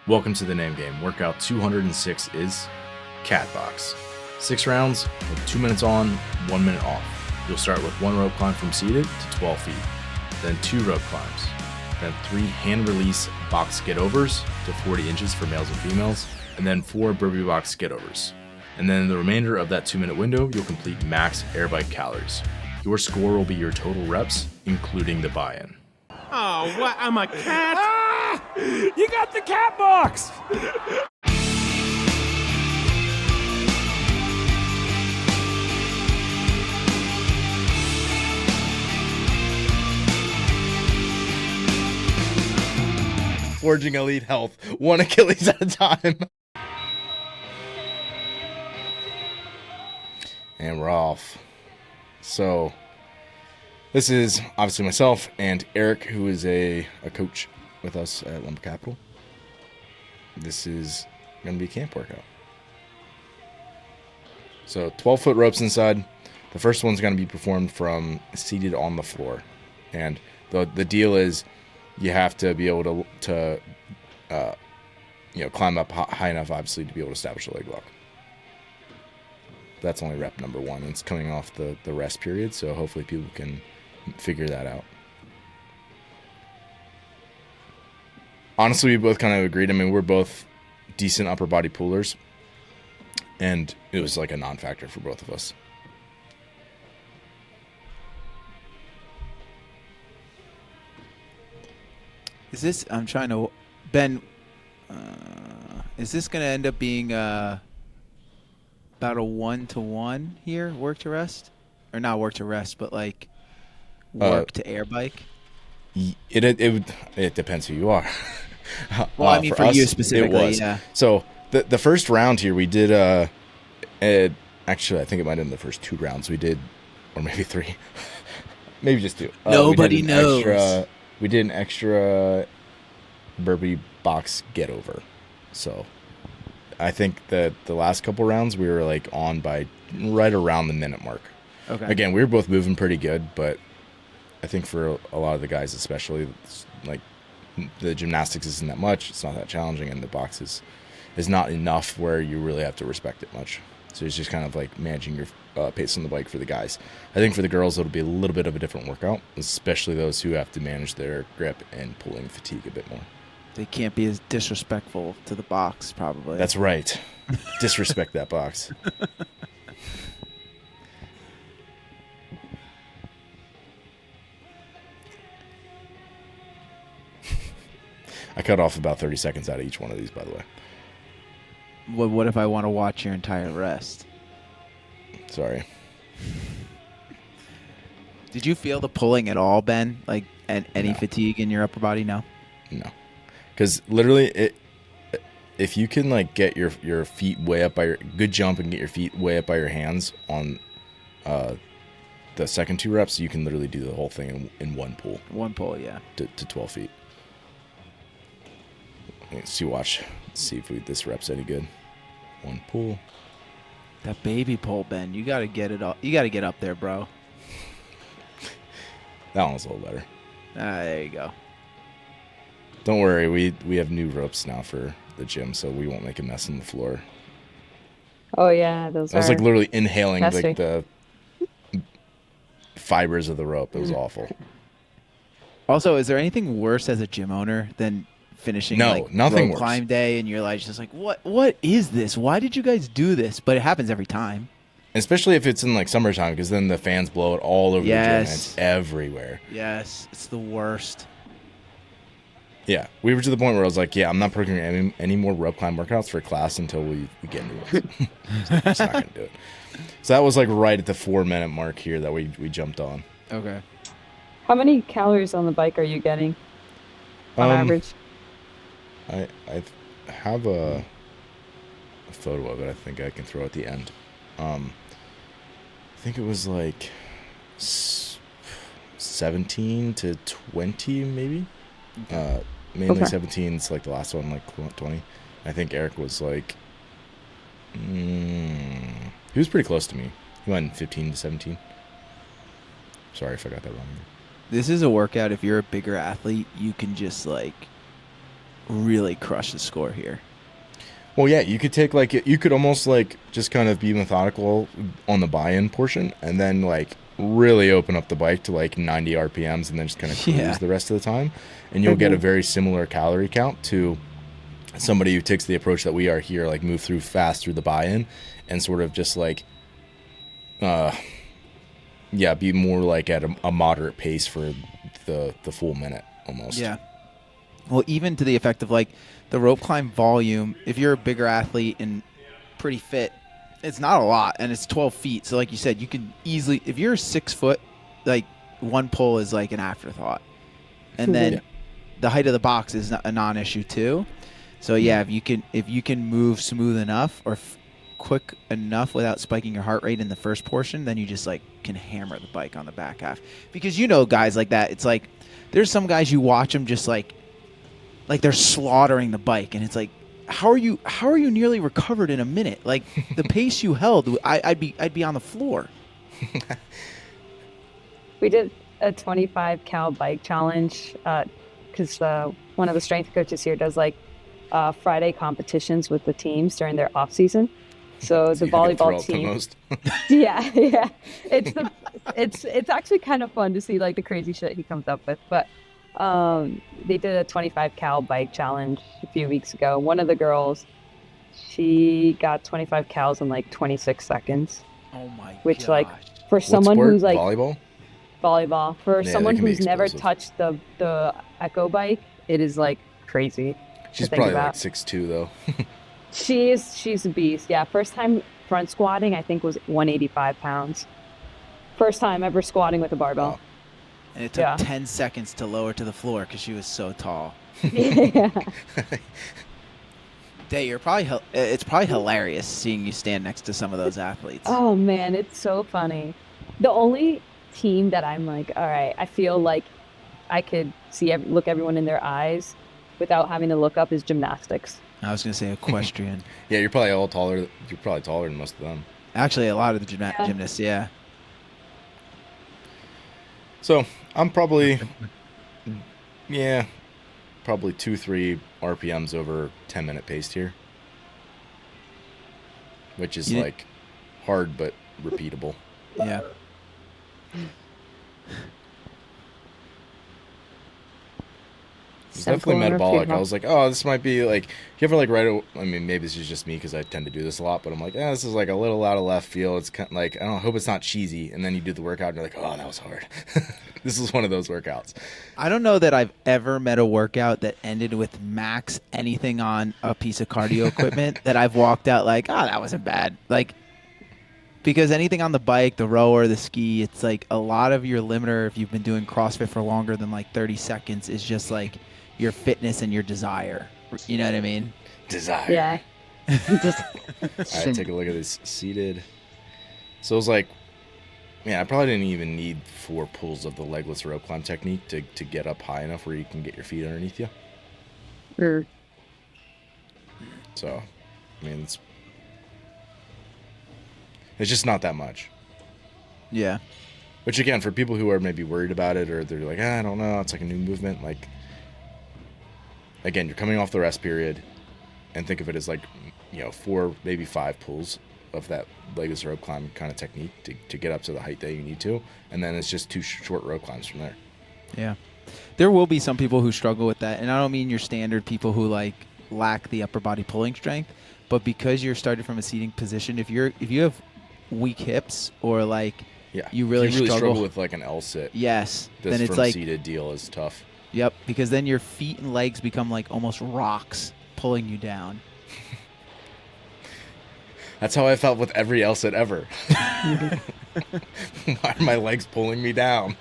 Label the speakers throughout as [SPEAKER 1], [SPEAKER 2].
[SPEAKER 1] Welcome to the name game. Workout 206 is Cat Box. 6 rounds with 2 minutes on, 1 minute off. You'll start with 1 rope climb from seated to 12 feet, then 2 rope climbs, then 3 hand release box get overs to 40 inches for males and females, and then 4 Burpee Box Get Overs. And then in the remainder of that 2-minute window, you'll complete max AirBike Calories. Your score will be your total reps, including the buy-in.
[SPEAKER 2] Oh, what? I'm a cat?
[SPEAKER 3] Ah! You got the cat box!
[SPEAKER 1] Forging elite health, 1 Achilles at a time. And we're off. So, this is obviously myself and Eric, who is a coach with us at Lumber Capital. This is going to be a camp workout. So 12-foot ropes inside. The first one's going to be performed from seated on the floor. And the deal is you have to be able to climb up high enough, obviously, to be able to establish a leg lock. That's only rep number 1. It's coming off the rest period, so hopefully people can figure that out. Honestly, we both kind of agreed. I mean, we're both decent upper body pullers, and it was like a non-factor for both of us.
[SPEAKER 4] Is this, I'm trying to, Ben, is this going to end up being about a 1-to-1 here, work to rest? Or not work to rest, but like work to air bike?
[SPEAKER 1] It depends who you are.
[SPEAKER 4] Well, I mean, for
[SPEAKER 1] us,
[SPEAKER 4] you specifically,
[SPEAKER 1] it was.
[SPEAKER 4] yeah.
[SPEAKER 1] So the first round here, we did actually, I think it might have been the first 2 rounds we did, or maybe 3, maybe just 2.
[SPEAKER 4] Nobody knows.
[SPEAKER 1] We did an extra Burpee Box Get Over. So I think that the last couple rounds we were like on by right around the minute mark.
[SPEAKER 4] Okay.
[SPEAKER 1] Again, we were both moving pretty good, but I think for a lot of the guys, especially, like the gymnastics isn't that much. It's not that challenging, and the box is not enough where you really have to respect it much. So it's just kind of like managing your pace on the bike for the guys. I think for the girls, it'll be a little bit of a different workout, especially those who have to manage their grip and pulling fatigue a bit more.
[SPEAKER 4] They can't be as disrespectful to the box, probably.
[SPEAKER 1] That's right. Disrespect that box. I cut off about 30 seconds out of each one of these, by the way.
[SPEAKER 4] What if I want to watch your entire rest?
[SPEAKER 1] Sorry.
[SPEAKER 4] Did you feel the pulling at all, Ben? Like any fatigue in your upper body? No?
[SPEAKER 1] No. Because literally, if you can like get your feet way up by good jump and get your feet way up by your hands on the second 2 reps, you can literally do the whole thing in one pull.
[SPEAKER 4] One pull, yeah.
[SPEAKER 1] To 12 feet. Let's see if this rep's any good. 1 pull.
[SPEAKER 4] That baby pull, Ben. You gotta get it up. You gotta get up there, bro.
[SPEAKER 1] That one was a little better.
[SPEAKER 4] There you go.
[SPEAKER 1] Don't worry, we have new ropes now for the gym, so we won't make a mess on the floor.
[SPEAKER 5] Oh yeah, those
[SPEAKER 1] I was like literally inhaling
[SPEAKER 5] messy.
[SPEAKER 1] like the fibers of the rope. It was awful.
[SPEAKER 4] Also, is there anything worse as a gym owner than finishing
[SPEAKER 1] nothing
[SPEAKER 4] rope
[SPEAKER 1] worse.
[SPEAKER 4] climb day and you're like just like what is this? Why did you guys do this? But it happens every time.
[SPEAKER 1] Especially if it's in like summertime, because then the fans blow it all over the gym and it's everywhere.
[SPEAKER 4] Yes, it's the worst.
[SPEAKER 1] Yeah, we were to the point where I was like, I'm not programming any more rope climb workouts for class until we get new ones. So I'm just not going to do it. So that was like right at the 4-minute mark here that we jumped on.
[SPEAKER 4] Okay.
[SPEAKER 5] How many calories on the bike are you getting on average?
[SPEAKER 1] I have a photo of it. I think I can throw at the end. I think it was like 17 to 20 maybe. Mainly 17 is like the last one, like 20. I think Eric was like he was pretty close to me. He went 15 to 17. Sorry if I got that wrong.
[SPEAKER 4] This is a workout. If you're a bigger athlete, you can just like really crush the score here.
[SPEAKER 1] Well, yeah, you could take you could almost just kind of be methodical on the buy-in portion, and then really open up the bike to 90 RPMs, and then just kind of cruise the rest of the time, and you'll get a very similar calorie count to somebody who takes the approach that we are here, move through fast through the buy-in, and sort of just be more at a moderate pace for the full minute almost.
[SPEAKER 4] Yeah. Well, even to the effect of the rope climb volume, if you're a bigger athlete and pretty fit, it's not a lot, and it's 12 feet. So like you said, you can easily, if you're 6 foot, one pull is an afterthought. And then the height of the box is a non-issue too. So yeah, if you can move smooth enough or quick enough without spiking your heart rate in the first portion, then you just can hammer the bike on the back half. Because guys like that, it's there's some guys you watch them just they're slaughtering the bike, and it's how are you nearly recovered in a minute? The pace you held, I'd be on the floor.
[SPEAKER 5] We did a 25 cal bike challenge because one of the strength coaches here does Friday competitions with the teams during their off season. So the volleyball team, yeah, it's actually kind of fun to see the crazy shit he comes up with. But they did a 25 cal bike challenge a few weeks ago. One of the girls, she got 25 cals in 26 seconds.
[SPEAKER 4] Oh my!
[SPEAKER 5] Which
[SPEAKER 4] gosh.
[SPEAKER 5] For someone who's
[SPEAKER 1] volleyball
[SPEAKER 5] for someone
[SPEAKER 1] that can be
[SPEAKER 5] who's never
[SPEAKER 1] explosive.
[SPEAKER 5] touched the Echo bike, it is crazy.
[SPEAKER 1] She's
[SPEAKER 5] to think
[SPEAKER 1] probably
[SPEAKER 5] about.
[SPEAKER 1] 6'2" though.
[SPEAKER 5] She's a beast. Yeah, first time front squatting I think was 185 pounds. First time ever squatting with a barbell.
[SPEAKER 1] Wow.
[SPEAKER 4] And it took 10 seconds to lower to the floor because she was so tall.
[SPEAKER 5] Yeah.
[SPEAKER 4] Day, it's probably hilarious seeing you stand next to some of those athletes.
[SPEAKER 5] Oh man, it's so funny. The only team that I'm all right, I feel I could look everyone in their eyes without having to look up is gymnastics.
[SPEAKER 4] I was going to say equestrian.
[SPEAKER 1] Yeah, you're probably taller than most of them.
[SPEAKER 4] Actually, a lot of the gymnasts, yeah.
[SPEAKER 1] So I'm probably 2-3 RPMs over 10-minute pace here, which is hard but repeatable.
[SPEAKER 4] Yeah.
[SPEAKER 1] It's definitely metabolic. I was this might be you ever I mean, maybe this is just me because I tend to do this a lot, but I'm this is a little out of left field. It's kind of I don't know, hope it's not cheesy. And then you do the workout and you're oh, that was hard. This is one of those workouts.
[SPEAKER 4] I don't know that I've ever met a workout that ended with max anything on a piece of cardio equipment that I've walked out that wasn't bad. Because anything on the bike, the rower, the ski, it's a lot of your limiter, if you've been doing CrossFit for longer than 30 seconds, is just your fitness and your desire. You know what I mean?
[SPEAKER 1] Desire.
[SPEAKER 5] Yeah.
[SPEAKER 1] All right, take a look at this seated. So it was I probably didn't even need 4 pulls of the legless rope climb technique to get up high enough where you can get your feet underneath you. So, I mean, it's just not that much.
[SPEAKER 4] Yeah.
[SPEAKER 1] Which, again, for people who are maybe worried about it or they're I don't know, it's a new movement. Again, you're coming off the rest period and think of it as 4, maybe 5 pulls of that legless rope climb kind of technique to get up to the height that you need to. And then it's just 2 short rope climbs from there.
[SPEAKER 4] Yeah. There will be some people who struggle with that. And I don't mean your standard people who lack the upper body pulling strength, but because you're started from a seating position, if you have weak hips or you really struggle
[SPEAKER 1] with an L sit.
[SPEAKER 4] Yes.
[SPEAKER 1] This
[SPEAKER 4] then it's
[SPEAKER 1] from seated deal is tough.
[SPEAKER 4] Yep, because then your feet and legs become almost rocks pulling you down.
[SPEAKER 1] That's how I felt with every L sit ever. Why are my legs pulling me down?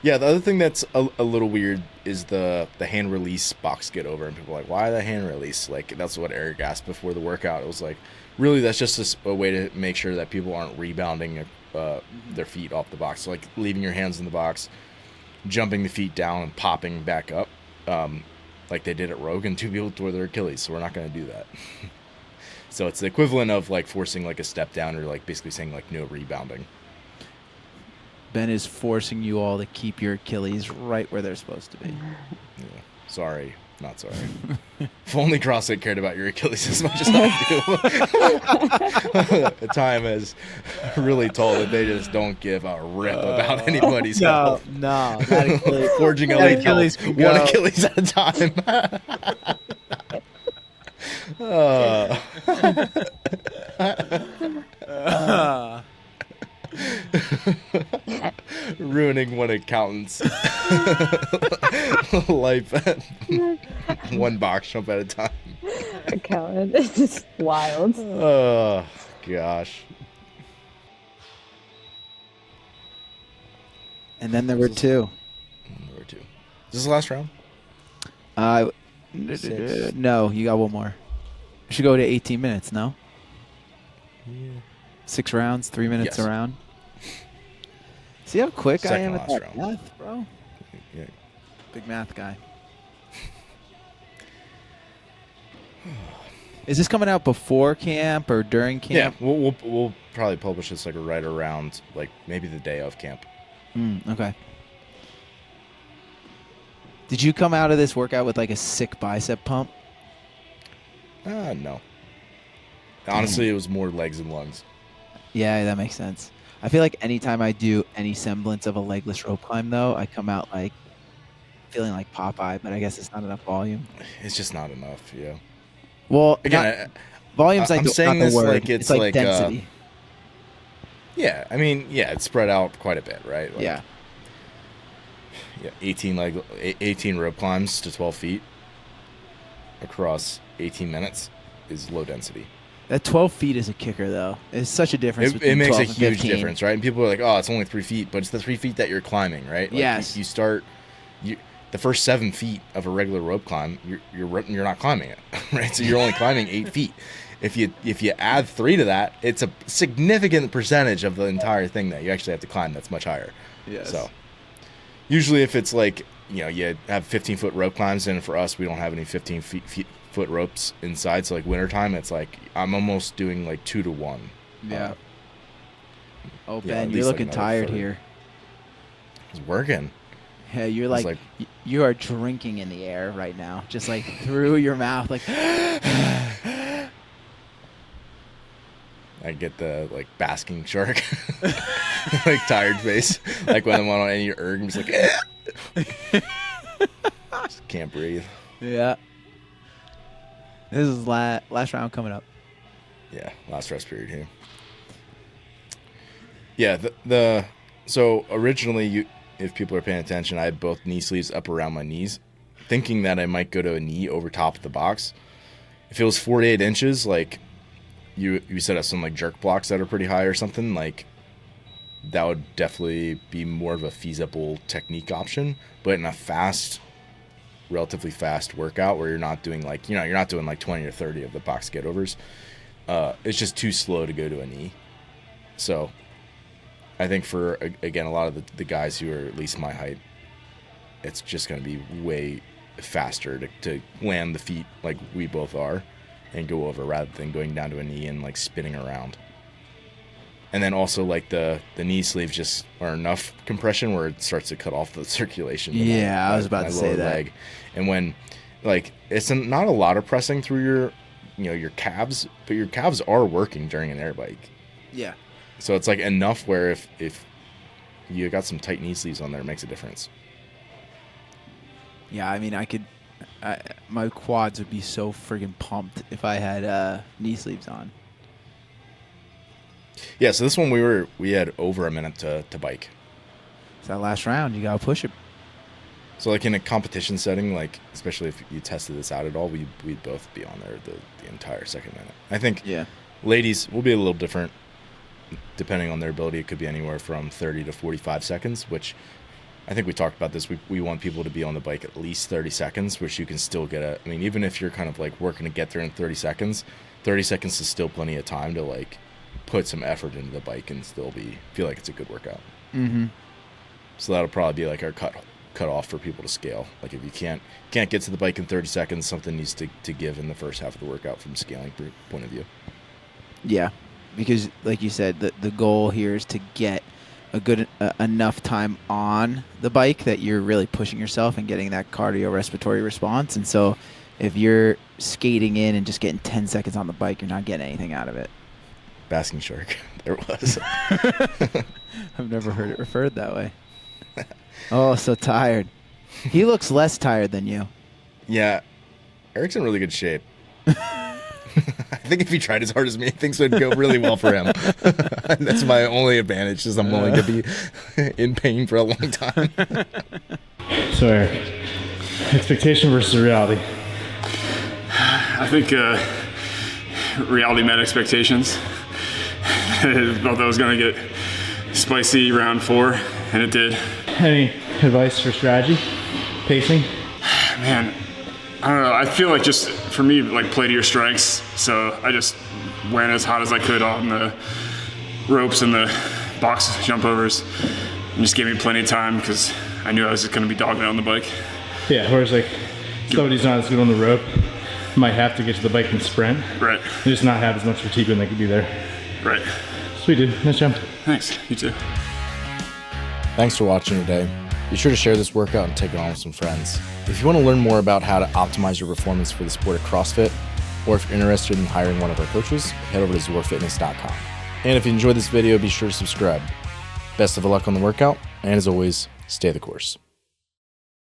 [SPEAKER 1] Yeah, the other thing that's a little weird is the hand release box get over, and people are why the hand release? That's what Eric asked before the workout. It was really that's just a way to make sure that people aren't rebounding their feet off the box. So leaving your hands in the box, jumping the feet down and popping back up, like they did at Rogue, and 2 people tore their Achilles. So we're not going to do that. So it's the equivalent of forcing a step down or basically saying no rebounding.
[SPEAKER 4] Ben is forcing you all to keep your Achilles right where they're supposed to be.
[SPEAKER 1] Yeah. Sorry. Not sorry. If only CrossFit cared about your Achilles as much as I do. The time has really told that they just don't give a rip about anybody's health.
[SPEAKER 4] No. That Achilles,
[SPEAKER 1] Forging
[SPEAKER 4] that
[SPEAKER 1] elite
[SPEAKER 4] Achilles
[SPEAKER 1] health,
[SPEAKER 4] can
[SPEAKER 1] one
[SPEAKER 4] go.
[SPEAKER 1] Achilles at a time. Ruining one accountant's life one box jump at a time.
[SPEAKER 5] Accountant. It's just wild.
[SPEAKER 1] Oh gosh.
[SPEAKER 4] And then there were two.
[SPEAKER 1] Number 2. Is this the last round?
[SPEAKER 4] Six. No, you got one more. We should go to 18 minutes, no?
[SPEAKER 1] Yeah.
[SPEAKER 4] 6 rounds, 3 minutes
[SPEAKER 1] Yes.
[SPEAKER 4] a round. See how quick I
[SPEAKER 1] Second
[SPEAKER 4] am at
[SPEAKER 1] last
[SPEAKER 4] that
[SPEAKER 1] round.
[SPEAKER 4] math, bro?
[SPEAKER 1] Yeah.
[SPEAKER 4] Big math guy. Is this coming out before camp or during camp?
[SPEAKER 1] Yeah, we'll probably publish this like right around like maybe the day of camp.
[SPEAKER 4] Okay. Did you come out of this workout with like a sick bicep pump?
[SPEAKER 1] No. Honestly, it was more legs and lungs.
[SPEAKER 4] Yeah, that makes sense. I feel like anytime I do any semblance of a legless rope climb, though, I come out like feeling like Popeye, but I guess it's not enough volume.
[SPEAKER 1] It's just not enough, yeah.
[SPEAKER 4] Well,
[SPEAKER 1] Again,
[SPEAKER 4] volume's
[SPEAKER 1] I'm
[SPEAKER 4] like
[SPEAKER 1] saying
[SPEAKER 4] not
[SPEAKER 1] this
[SPEAKER 4] the word.
[SPEAKER 1] like it's
[SPEAKER 4] like
[SPEAKER 1] like,
[SPEAKER 4] density.
[SPEAKER 1] yeah, I mean, yeah, it's spread out quite a bit, right? Like,
[SPEAKER 4] Yeah.
[SPEAKER 1] 18 rope climbs to 12 feet across 18 minutes is low density.
[SPEAKER 4] That 12 feet is a kicker, though. It's such a difference
[SPEAKER 1] It
[SPEAKER 4] between
[SPEAKER 1] makes
[SPEAKER 4] 12
[SPEAKER 1] a
[SPEAKER 4] and
[SPEAKER 1] huge
[SPEAKER 4] 15.
[SPEAKER 1] difference, right? And people are like, "Oh, it's only 3 feet," but it's the 3 feet that you're climbing, right? Like
[SPEAKER 4] Yes.
[SPEAKER 1] You start, the first 7 feet of a regular rope climb, you're not climbing it, right? So you're only climbing 8 feet. If you add 3 to that, it's a significant percentage of the entire thing that you actually have to climb. That's much higher.
[SPEAKER 4] Yes.
[SPEAKER 1] So usually, if it's like you have 15-foot rope climbs, and for us, we don't have any 15-foot ropes inside. So like wintertime, it's like I'm almost doing like 2 to 1.
[SPEAKER 4] Yeah. Oh,
[SPEAKER 1] yeah,
[SPEAKER 4] Ben,
[SPEAKER 1] at
[SPEAKER 4] you're
[SPEAKER 1] least, like,
[SPEAKER 4] looking
[SPEAKER 1] another
[SPEAKER 4] tired
[SPEAKER 1] third.
[SPEAKER 4] here.
[SPEAKER 1] It's working.
[SPEAKER 4] Yeah, you're
[SPEAKER 1] It's
[SPEAKER 4] like you are drinking in the air right now, just like through your mouth, like.
[SPEAKER 1] I get the like basking shark, like tired face, like when I'm on any erg, I'm just like, just can't breathe.
[SPEAKER 4] Yeah. This is last round coming up.
[SPEAKER 1] Yeah, last rest period here. Yeah, so originally, if people are paying attention, I had both knee sleeves up around my knees, thinking that I might go to a knee over top of the box. If it was 48 inches, like you set up some like jerk blocks that are pretty high or something, like that would definitely be more of a feasible technique option. But in a relatively fast workout where you're not doing like, you're not doing like 20 or 30 of the box get overs, it's just too slow to go to a knee. So I think for, again, a lot of the guys who are at least my height, it's just going to be way faster to land the feet like we both are and go over rather than going down to a knee and like spinning around. And then also like the knee sleeves just are enough compression where it starts to cut off the circulation. to
[SPEAKER 4] Yeah, I was about
[SPEAKER 1] my
[SPEAKER 4] to say
[SPEAKER 1] lower
[SPEAKER 4] that.
[SPEAKER 1] leg. And when like it's not a lot of pressing through your calves, but your calves are working during an air bike.
[SPEAKER 4] Yeah.
[SPEAKER 1] So it's like enough where if you got some tight knee sleeves on there, it makes a difference.
[SPEAKER 4] Yeah, I mean, my quads would be so friggin' pumped if I had knee sleeves on.
[SPEAKER 1] Yeah, so this one we had over a minute to bike.
[SPEAKER 4] It's that last round. You gotta push it.
[SPEAKER 1] So like in a competition setting, like especially if you tested this out at all, we'd both be on there the entire second minute. I think
[SPEAKER 4] Yeah.
[SPEAKER 1] ladies will be a little different depending on their ability. It could be anywhere from 30 to 45 seconds, which I think we talked about this. We want people to be on the bike at least 30 seconds, which you can still get I mean, even if you're kind of like working to get there in 30 seconds is still plenty of time to like put some effort into the bike and still feel like it's a good workout.
[SPEAKER 4] Mm-hmm.
[SPEAKER 1] So that'll probably be like our cut off for people to scale. Like if you can't get to the bike in 30 seconds, something needs to give in the first half of the workout from a scaling point of view.
[SPEAKER 4] Yeah, because like you said, the goal here is to get a good enough time on the bike that you're really pushing yourself and getting that cardiorespiratory response. And so if you're skating in and just getting 10 seconds on the bike, you're not getting anything out of it.
[SPEAKER 1] Basking shark. There it was.
[SPEAKER 4] I've never heard it referred that way. Oh, so tired. He looks less tired than you.
[SPEAKER 1] Yeah. Eric's in really good shape. I think if he tried as hard as me, things would go really well for him. And that's my only advantage, is I'm willing to be in pain for a long time.
[SPEAKER 3] So, Eric, expectation versus reality.
[SPEAKER 6] I think reality met expectations. I thought that was going to get spicy round 4, and it did.
[SPEAKER 3] Any advice for strategy? Pacing?
[SPEAKER 6] Man, I don't know. I feel like just for me, like, play to your strengths. So I just went as hot as I could on the ropes and the box jump overs, and just gave me plenty of time because I knew I was going to be dogging it on the bike.
[SPEAKER 3] Yeah, whereas like somebody's not as good on the rope might have to get to the bike and sprint.
[SPEAKER 6] Right.
[SPEAKER 3] And just not have as much fatigue when they could be there.
[SPEAKER 6] Right.
[SPEAKER 3] Sweet, dude. Nice jump.
[SPEAKER 6] Thanks. You too.
[SPEAKER 1] Thanks for watching today. Be sure to share this workout and take it on with some friends. If you want to learn more about how to optimize your performance for the sport of CrossFit, or if you're interested in hiring one of our coaches, head over to zorfitness.com. And if you enjoyed this video, be sure to subscribe. Best of luck on the workout, and as always, stay the course.